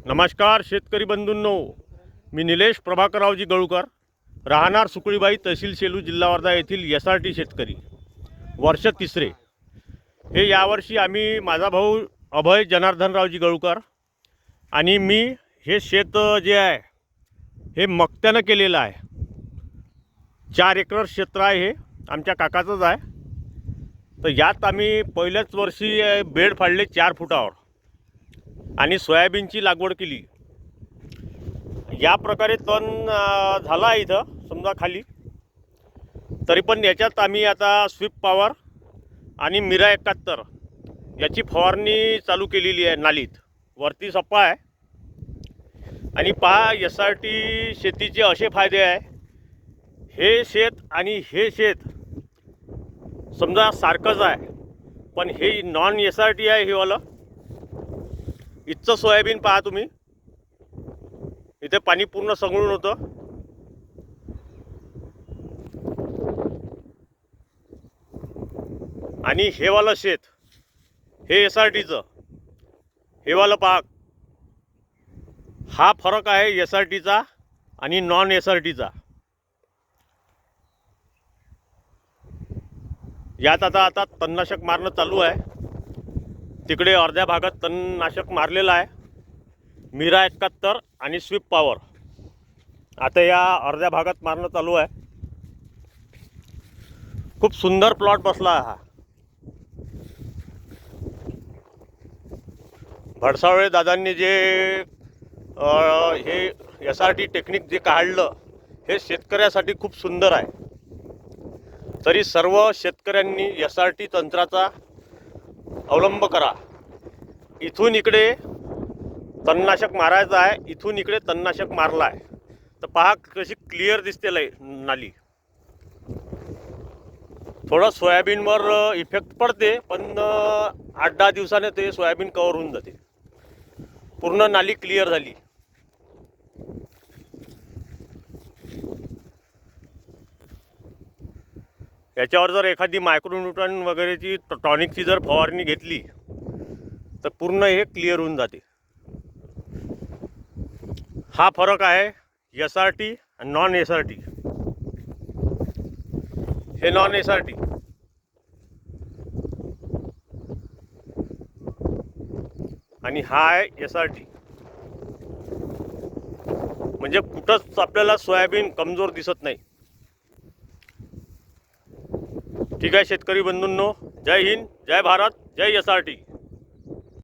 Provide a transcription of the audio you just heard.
नमस्कार शेतकरी बंधूंनो, मी निलेश प्रभाकररावजी गळूकर, राहणार सुकळीबाई, तहसील सेलू, जिल्हा वर्धा येथील SRT शेतकरी, वर्ष तिसरे। हे यावर्षी आम्ही, माझा भाऊ अभय जनार्दनरावजी गळूकर आणि मी, हे शेत जे आहे हे मक्त्यानं केलेलं आहे। 4 एकर क्षेत्र आहे, हे आमच्या काकाचंच आहे। तर यात आम्ही पहिल्याच वर्षी बेड फाडले 4 फुटावर आणि सोयाबीनची लागवड केली। या प्रकारे तण झाला इथं समजा खाली। तरी पण याच्यात आम्ही आता स्वीप पॉवर आणि मिरा 71 याची फवारणी चालू केलेली आहे नालीत। वरती सप्पा आहे आणि पहा, SRT शेतीचे असे फायदे आहे। हे शेत आणि हे शेत समजा सारखंच आहे, पण हे नॉन SRT आहे। हे वालं इथचं सोयाबीन पहा तुम्ही, इथे पाणी पूर्ण सगळून होतं। आणि हे वालं शेत, हे SRTचं, हे वालं पहा, हा फरक आहे SRTचा आणि नॉन SRTचा। यात आता तणनाशक मारणं चालू आहे। तिकडे अर्ध्या भागात तणनाशक मारलेलं आहे, मिरा 71 आणि स्वीप पॉवर। आता या अर्ध्या भागात मारणं चालू आहे। खूप सुंदर प्लॉट बसला हा। भडसावळे दादांनी जे हे SRT टेक्निक जे काढलं, हे शेतकऱ्यासाठी खूप सुंदर आहे। तरी सर्व शेतकऱ्यांनी SRT तंत्राचा अवलंब करा। इथून इकडे तणनाशक मारायचं आहे, इथून इकडे तणनाशक मारलं आहे, तर पहा कशी क्लिअर दिसते नाली। थोडं सोयाबीनवर इफेक्ट पडते, पण 8-10 दिवसाने ते सोयाबीन कव्हर होऊन जाते। पूर्ण नाली क्लिअर झाली। याच्यावर जर एखादी मायक्रोन्यूट्रन वगैरेची टॉनिकची जर फवारणी घेतली तर पूर्ण हे क्लिअर होऊन जाते। हा फरक आहे SRT आणि नॉन SRT। हे नॉन SRT आणि हा आहे SRT। म्हणजे कुठंच आपल्याला सोयाबीन कमजोर दिसत नाही। ठीक आहे शेतकरी बंधूंनो, जय हिंद, जय भारत, जय SRT।